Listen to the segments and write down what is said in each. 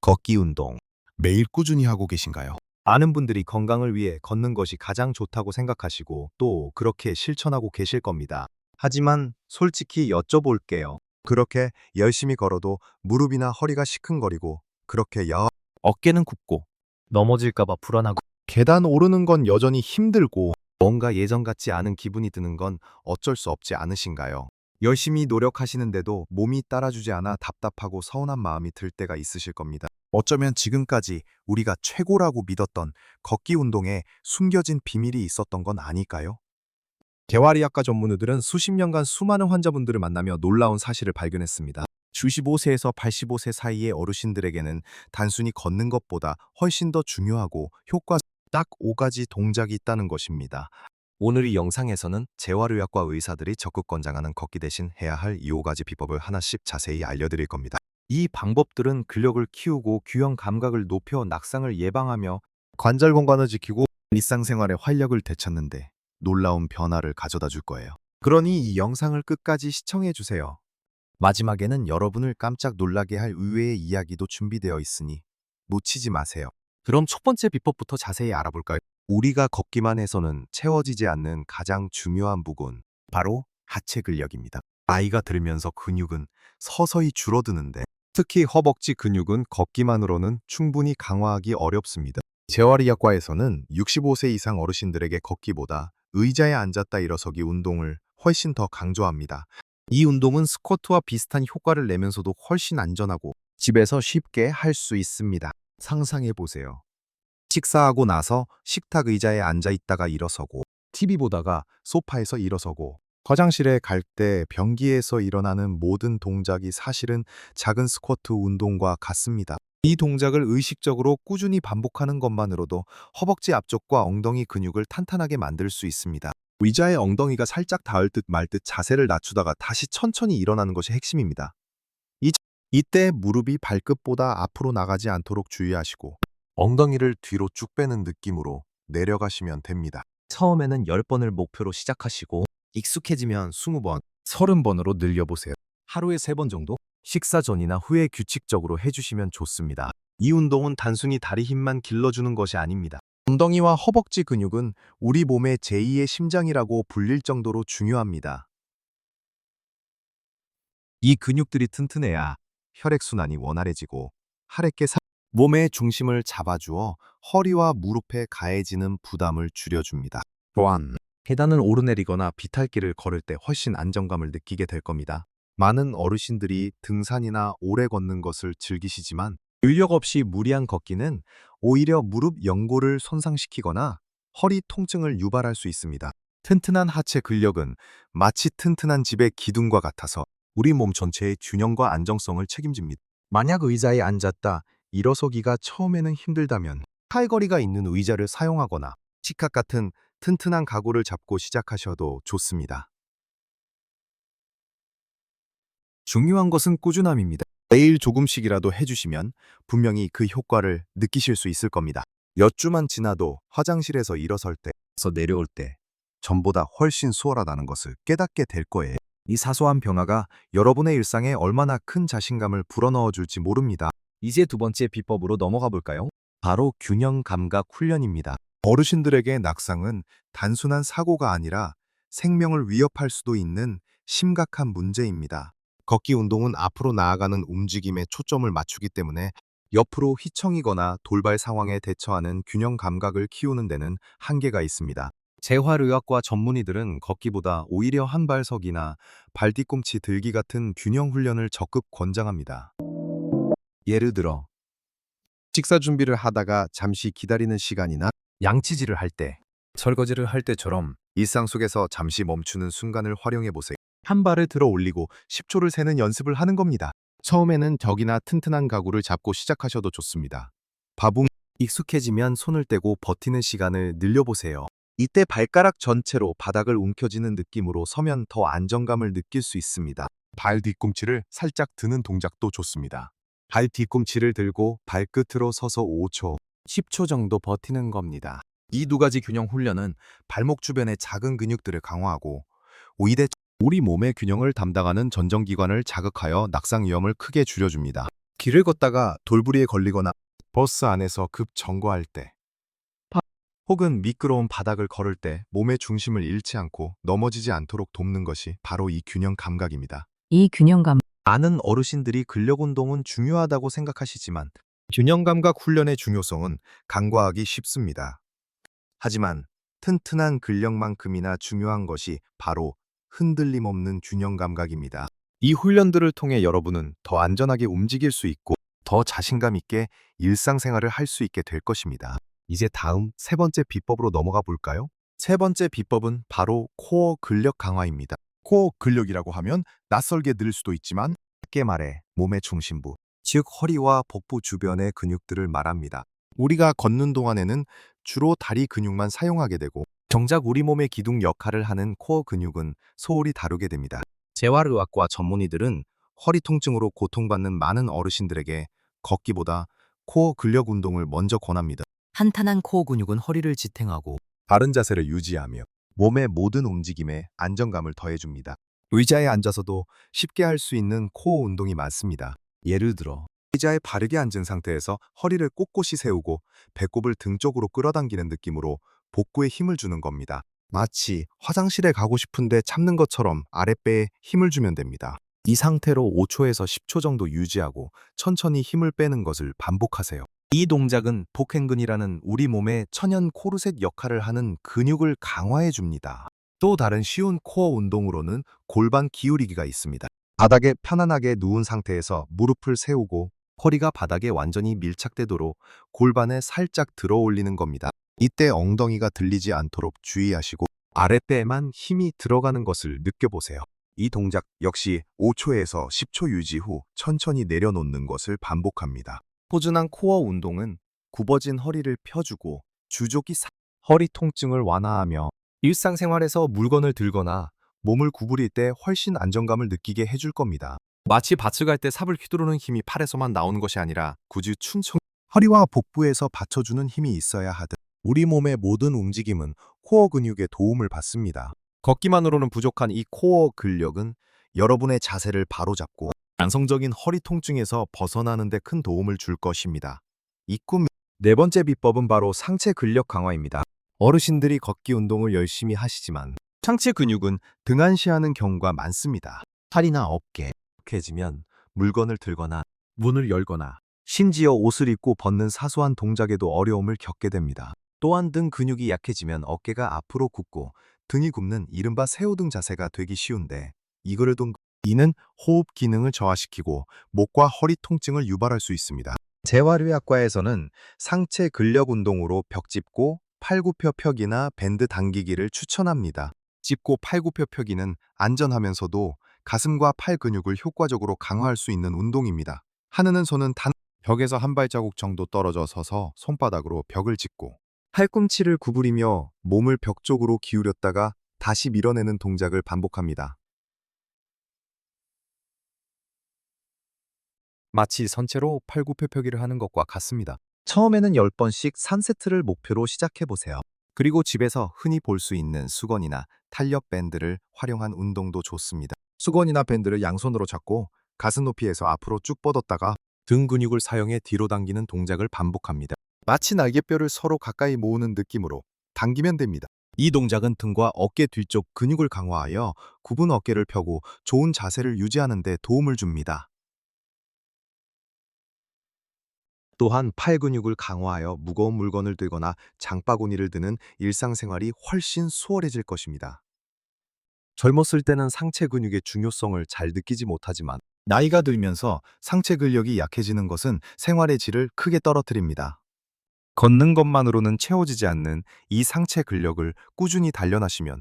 걷기 운동 매일 꾸준히 하고 계신가요? 많은 분들이 건강을 위해 걷는 것이 가장 좋다고 생각하시고 또 그렇게 실천하고 계실 겁니다. 하지만 솔직히 여쭤볼게요. 그렇게 열심히 걸어도 무릎이나 허리가 시큰거리고 그렇게 어깨는 굽고 넘어질까봐 불안하고 계단 오르는 건 여전히 힘들고 뭔가 예전 같지 않은 기분이 드는 건 어쩔 수 없지 않으신가요? 열심히 노력하시는데도 몸이 따라주지 않아 답답하고 서운한 마음이 들 때가 있으실 겁니다. 어쩌면 지금까지 우리가 최고라고 믿었던 걷기 운동에 숨겨진 비밀이 있었던 건 아닐까요? 재활의학과 전문의들은 수십 년간 수많은 환자분들을 만나며 놀라운 사실을 발견했습니다. 75세에서 85세 사이의 어르신들에게는 단순히 걷는 것보다 훨씬 더 중요하고 딱 5가지 동작이 있다는 것입니다. 오늘 이 영상에서는 재활의학과 의사들이 적극 권장하는 걷기 대신 해야 할 이 5가지 비법을 하나씩 자세히 알려드릴 겁니다. 이 방법들은 근력을 키우고 균형 감각을 높여 낙상을 예방하며 관절 건강을 지키고 일상생활의 활력을 되찾는데 놀라운 변화를 가져다 줄 거예요. 그러니 이 영상을 끝까지 시청해 주세요. 마지막에는 여러분을 깜짝 놀라게 할 의외의 이야기도 준비되어 있으니 놓치지 마세요. 그럼 첫 번째 비법부터 자세히 알아볼까요? 우리가 걷기만 해서는 채워지지 않는 가장 중요한 부분, 바로 하체 근력입니다. 나이가 들면서 근육은 서서히 줄어드는데 특히 허벅지 근육은 걷기만으로는 충분히 강화하기 어렵습니다. 재활의학과에서는 65세 이상 어르신들에게 걷기보다 의자에 앉았다 일어서기 운동을 훨씬 더 강조합니다. 이 운동은 스쿼트와 비슷한 효과를 내면서도 훨씬 안전하고 집에서 쉽게 할 수 있습니다. 상상해 보세요. 식사하고 나서 식탁 의자에 앉아 있다가 일어서고, TV 보다가 소파에서 일어서고, 화장실에 갈 때 변기에서 일어나는 모든 동작이 사실은 작은 스쿼트 운동과 같습니다. 이 동작을 의식적으로 꾸준히 반복하는 것만으로도 허벅지 앞쪽과 엉덩이 근육을 탄탄하게 만들 수 있습니다. 의자에 엉덩이가 살짝 닿을 듯 말 듯 자세를 낮추다가 다시 천천히 일어나는 것이 핵심입니다. 이때 무릎이 발끝보다 앞으로 나가지 않도록 주의하시고 엉덩이를 뒤로 쭉 빼는 느낌으로 내려가시면 됩니다. 처음에는 10번을 목표로 시작하시고 익숙해지면 20번, 30번으로 늘려보세요. 하루에 3번 정도? 식사 전이나 후에 규칙적으로 해주시면 좋습니다. 이 운동은 단순히 다리 힘만 길러주는 것이 아닙니다. 엉덩이와 허벅지 근육은 우리 몸의 제2의 심장이라고 불릴 정도로 중요합니다. 이 근육들이 튼튼해야 혈액순환이 원활해지고 몸의 중심을 잡아주어 허리와 무릎에 가해지는 부담을 줄여줍니다. 또한 계단을 오르내리거나 비탈길을 걸을 때 훨씬 안정감을 느끼게 될 겁니다. 많은 어르신들이 등산이나 오래 걷는 것을 즐기시지만 근력 없이 무리한 걷기는 오히려 무릎 연골을 손상시키거나 허리 통증을 유발할 수 있습니다. 튼튼한 하체 근력은 마치 튼튼한 집의 기둥과 같아서 우리 몸 전체의 균형과 안정성을 책임집니다. 만약 의자에 앉았다 일어서기가 처음에는 힘들다면 팔걸이가 있는 의자를 사용하거나 식탁 같은 튼튼한 가구를 잡고 시작하셔도 좋습니다. 중요한 것은 꾸준함입니다. 매일 조금씩이라도 해주시면 분명히 그 효과를 느끼실 수 있을 겁니다. 몇 주만 지나도 화장실에서 일어설 때에서 내려올 때 전보다 훨씬 수월하다는 것을 깨닫게 될 거예요. 이 사소한 변화가 여러분의 일상에 얼마나 큰 자신감을 불어넣어 줄지 모릅니다. 이제 두 번째 비법으로 넘어가 볼까요? 바로 균형 감각 훈련입니다. 어르신들에게 낙상은 단순한 사고가 아니라 생명을 위협할 수도 있는 심각한 문제입니다. 걷기 운동은 앞으로 나아가는 움직임에 초점을 맞추기 때문에 옆으로 휘청이거나 돌발 상황에 대처하는 균형 감각을 키우는 데는 한계가 있습니다. 재활의학과 전문의들은 걷기보다 오히려 한발석이나 발 뒤꿈치 들기 같은 균형 훈련을 적극 권장합니다. 예를 들어 식사 준비를 하다가 잠시 기다리는 시간이나 양치질을 할 때, 설거지를 할 때처럼 일상 속에서 잠시 멈추는 순간을 활용해 보세요. 한 발을 들어 올리고 10초를 세는 연습을 하는 겁니다. 처음에는 벽이나 튼튼한 가구를 잡고 시작하셔도 좋습니다. 익숙해지면 손을 떼고 버티는 시간을 늘려보세요. 이때 발가락 전체로 바닥을 움켜쥐는 느낌으로 서면 더 안정감을 느낄 수 있습니다. 발 뒤꿈치를 살짝 드는 동작도 좋습니다. 발 뒤꿈치를 들고 발끝으로 서서 5초, 10초 정도 버티는 겁니다. 이 두 가지 균형 훈련은 발목 주변의 작은 근육들을 강화하고 오히려 우리 몸의 균형을 담당하는 전정기관을 자극하여 낙상 위험을 크게 줄여줍니다. 길을 걷다가 돌부리에 걸리거나 버스 안에서 급 정거할 때, 혹은 미끄러운 바닥을 걸을 때 몸의 중심을 잃지 않고 넘어지지 않도록 돕는 것이 바로 이 균형 감각입니다. 이 균형감, 많은 어르신들이 근력 운동은 중요하다고 생각하시지만 균형 감각 훈련의 중요성은 간과하기 쉽습니다. 하지만 튼튼한 근력만큼이나 중요한 것이 바로 흔들림 없는 균형 감각입니다. 이 훈련들을 통해 여러분은 더 안전하게 움직일 수 있고 더 자신감 있게 일상생활을 할 수 있게 될 것입니다. 이제 다음 세 번째 비법으로 넘어가 볼까요? 세 번째 비법은 바로 코어 근력 강화입니다. 코어 근력이라고 하면 낯설게 들릴 수도 있지만 쉽게 말해 몸의 중심부, 즉 허리와 복부 주변의 근육들을 말합니다. 우리가 걷는 동안에는 주로 다리 근육만 사용하게 되고 정작 우리 몸의 기둥 역할을 하는 코어 근육은 소홀히 다루게 됩니다. 재활의학과 전문의들은 허리 통증으로 고통받는 많은 어르신들에게 걷기보다 코어 근력 운동을 먼저 권합니다. 탄탄한 코어 근육은 허리를 지탱하고 바른 자세를 유지하며 몸의 모든 움직임에 안정감을 더해줍니다. 의자에 앉아서도 쉽게 할 수 있는 코어 운동이 많습니다. 예를 들어 의자에 바르게 앉은 상태에서 허리를 꼿꼿이 세우고 배꼽을 등 쪽으로 끌어당기는 느낌으로 복부에 힘을 주는 겁니다. 마치 화장실에 가고 싶은데 참는 것처럼 아랫배에 힘을 주면 됩니다. 이 상태로 5초에서 10초 정도 유지하고 천천히 힘을 빼는 것을 반복하세요. 이 동작은 복행근이라는 우리 몸의 천연 코르셋 역할을 하는 근육을 강화해 줍니다. 또 다른 쉬운 코어 운동으로는 골반 기울이기가 있습니다. 바닥에 편안하게 누운 상태에서 무릎을 세우고 허리가 바닥에 완전히 밀착되도록 골반에 살짝 들어 올리는 겁니다. 이때 엉덩이가 들리지 않도록 주의하시고 아랫배에만 힘이 들어가는 것을 느껴보세요. 이 동작 역시 5초에서 10초 유지 후 천천히 내려놓는 것을 반복합니다. 포준한 코어 운동은 굽어진 허리를 펴주고 주족이 허리 통증을 완화하며 일상생활에서 물건을 들거나 몸을 구부릴 때 훨씬 안정감을 느끼게 해줄 겁니다. 마치 밭을 갈 때 삽을 휘두르는 힘이 팔에서만 나오는 것이 아니라 굳이 허리와 복부에서 받쳐주는 힘이 있어야 하듯 우리 몸의 모든 움직임은 코어 근육의 도움을 받습니다. 걷기만으로는 부족한 이 코어 근력은 여러분의 자세를 바로잡고 만성적인 허리 통증에서 벗어나는 데 큰 도움을 줄 것입니다. 네 번째 비법은 바로 상체 근력 강화입니다. 어르신들이 걷기 운동을 열심히 하시지만 상체 근육은 등한시하는 경우가 많습니다. 팔이나 어깨, 약해지면 물건을 들거나 문을 열거나 심지어 옷을 입고 벗는 사소한 동작에도 어려움을 겪게 됩니다. 또한 등 근육이 약해지면 어깨가 앞으로 굽고 등이 굽는 이른바 새우등 자세가 되기 쉬운데 이는 호흡 기능을 저하시키고 목과 허리 통증을 유발할 수 있습니다. 재활의학과에서는 상체 근력 운동으로 벽 짚고 팔굽혀 펴기나 밴드 당기기를 추천합니다. 짚고 팔굽혀 펴기는 안전하면서도 가슴과 팔 근육을 효과적으로 강화할 수 있는 운동입니다. 하느는 손은 벽에서 한 발자국 정도 떨어져 서서 손바닥으로 벽을 짚고 팔꿈치를 구부리며 몸을 벽 쪽으로 기울였다가 다시 밀어내는 동작을 반복합니다. 마치 선체로 팔굽혀 펴기를 하는 것과 같습니다. 처음에는 10번씩 3세트를 목표로 시작해보세요. 그리고 집에서 흔히 볼 수 있는 수건이나 탄력 밴드를 활용한 운동도 좋습니다. 수건이나 밴드를 양손으로 잡고 가슴 높이에서 앞으로 쭉 뻗었다가 등 근육을 사용해 뒤로 당기는 동작을 반복합니다. 마치 날개뼈를 서로 가까이 모으는 느낌으로 당기면 됩니다. 이 동작은 등과 어깨 뒤쪽 근육을 강화하여 굽은 어깨를 펴고 좋은 자세를 유지하는 데 도움을 줍니다. 또한 팔 근육을 강화하여 무거운 물건을 들거나 장바구니를 드는 일상생활이 훨씬 수월해질 것입니다. 젊었을 때는 상체 근육의 중요성을 잘 느끼지 못하지만 나이가 들면서 상체 근력이 약해지는 것은 생활의 질을 크게 떨어뜨립니다. 걷는 것만으로는 채워지지 않는 이 상체 근력을 꾸준히 단련하시면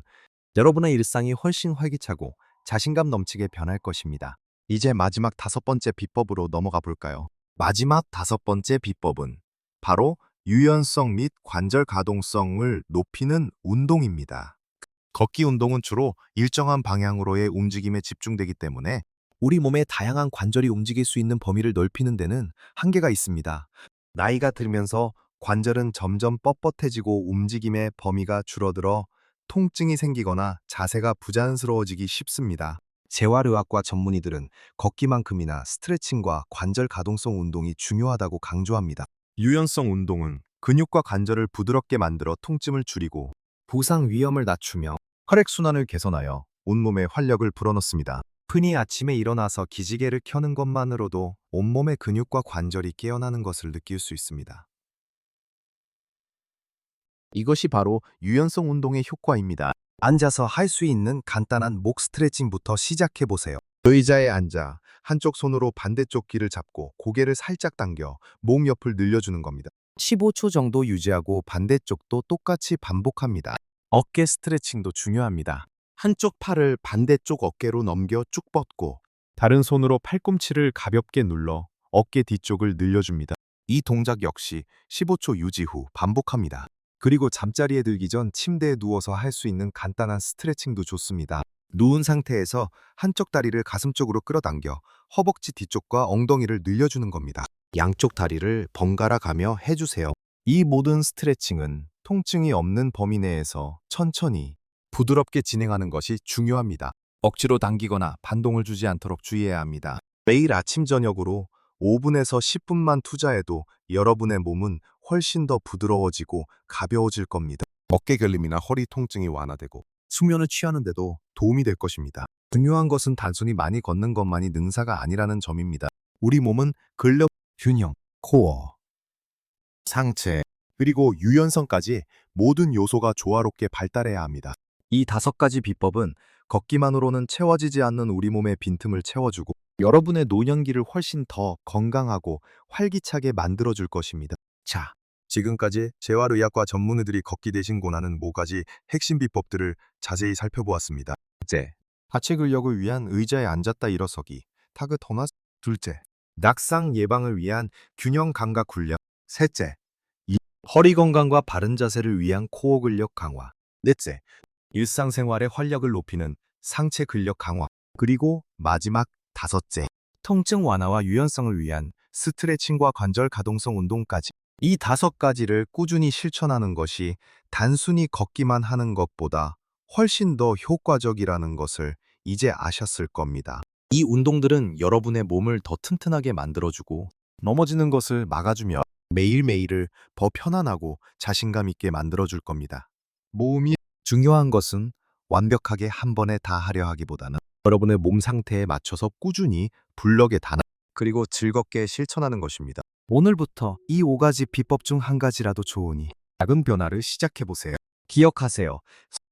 여러분의 일상이 훨씬 활기차고 자신감 넘치게 변할 것입니다. 이제 마지막 5번째 비법으로 넘어가 볼까요? 마지막 5번째 비법은 바로 유연성 및 관절 가동성을 높이는 운동입니다. 걷기 운동은 주로 일정한 방향으로의 움직임에 집중되기 때문에 우리 몸의 다양한 관절이 움직일 수 있는 범위를 넓히는 데는 한계가 있습니다. 나이가 들면서 관절은 점점 뻣뻣해지고 움직임의 범위가 줄어들어 통증이 생기거나 자세가 부자연스러워지기 쉽습니다. 재활의학과 전문의들은 걷기만큼이나 스트레칭과 관절 가동성 운동이 중요하다고 강조합니다. 유연성 운동은 근육과 관절을 부드럽게 만들어 통증을 줄이고 부상 위험을 낮추며 혈액순환을 개선하여 온몸에 활력을 불어넣습니다. 흔히 아침에 일어나서 기지개를 켜는 것만으로도 온몸의 근육과 관절이 깨어나는 것을 느낄 수 있습니다. 이것이 바로 유연성 운동의 효과입니다. 앉아서 할 수 있는 간단한 목 스트레칭부터 시작해 보세요. 의자에 앉아 한쪽 손으로 반대쪽 귀를 잡고 고개를 살짝 당겨 목 옆을 늘려주는 겁니다. 15초 정도 유지하고 반대쪽도 똑같이 반복합니다. 어깨 스트레칭도 중요합니다. 한쪽 팔을 반대쪽 어깨로 넘겨 쭉 뻗고 다른 손으로 팔꿈치를 가볍게 눌러 어깨 뒤쪽을 늘려줍니다. 이 동작 역시 15초 유지 후 반복합니다. 그리고 잠자리에 들기 전 침대에 누워서 할 수 있는 간단한 스트레칭도 좋습니다. 누운 상태에서 한쪽 다리를 가슴 쪽으로 끌어당겨 허벅지 뒤쪽과 엉덩이를 늘려주는 겁니다. 양쪽 다리를 번갈아 가며 해주세요. 이 모든 스트레칭은 통증이 없는 범위 내에서 천천히 부드럽게 진행하는 것이 중요합니다. 억지로 당기거나 반동을 주지 않도록 주의해야 합니다. 매일 아침 저녁으로 5분에서 10분만 투자해도 여러분의 몸은 훨씬 더 부드러워지고 가벼워질 겁니다. 어깨 결림이나 허리 통증이 완화되고 수면을 취하는데도 도움이 될 것입니다. 중요한 것은 단순히 많이 걷는 것만이 능사가 아니라는 점입니다. 우리 몸은 근력, 균형, 코어, 상체, 그리고 유연성까지 모든 요소가 조화롭게 발달해야 합니다. 이 5가지 비법은 걷기만으로는 채워지지 않는 우리 몸의 빈틈을 채워주고 여러분의 노년기를 훨씬 더 건강하고 활기차게 만들어줄 것입니다. 자, 지금까지 재활의학과 전문의들이 걷기 대신 권하는 5가지 핵심 비법들을 자세히 살펴보았습니다. 첫째, 하체 근력을 위한 의자에 앉았다 일어서기, 타그토나스. 둘째, 낙상 예방을 위한 균형 감각 훈련. 셋째, 허리 건강과 바른 자세를 위한 코어 근력 강화. 넷째, 일상생활의 활력을 높이는 상체 근력 강화. 그리고 마지막 5째, 통증 완화와 유연성을 위한 스트레칭과 관절 가동성 운동까지. 이 5가지를 꾸준히 실천하는 것이 단순히 걷기만 하는 것보다 훨씬 더 효과적이라는 것을 이제 아셨을 겁니다. 이 운동들은 여러분의 몸을 더 튼튼하게 만들어주고 넘어지는 것을 막아주며 매일매일을 더 편안하고 자신감 있게 만들어줄 겁니다. 모음이 중요한 것은 완벽하게 한 번에 다 하려 하기보다는 여러분의 몸 상태에 맞춰서 꾸준히 블럭에 단합 그리고 즐겁게 실천하는 것입니다. 오늘부터 이 5가지 비법 중 한 가지라도 좋으니 작은 변화를 시작해보세요. 기억하세요.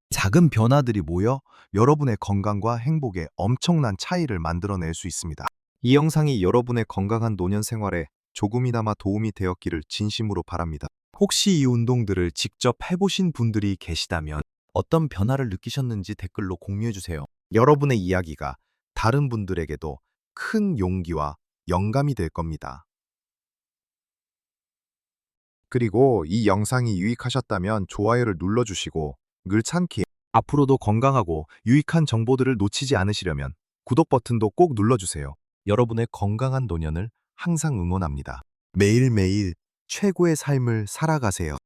작은 변화들이 모여 여러분의 건강과 행복에 엄청난 차이를 만들어낼 수 있습니다. 이 영상이 여러분의 건강한 노년 생활에 조금이나마 도움이 되었기를 진심으로 바랍니다. 혹시 이 운동들을 직접 해보신 분들이 계시다면 어떤 변화를 느끼셨는지 댓글로 공유해주세요. 여러분의 이야기가 다른 분들에게도 큰 용기와 영감이 될 겁니다. 그리고 이 영상이 유익하셨다면 좋아요를 눌러주시고 글찾기 앞으로도 건강하고 유익한 정보들을 놓치지 않으시려면 구독 버튼도 꼭 눌러주세요. 여러분의 건강한 노년을 항상 응원합니다. 매일매일 최고의 삶을 살아가세요.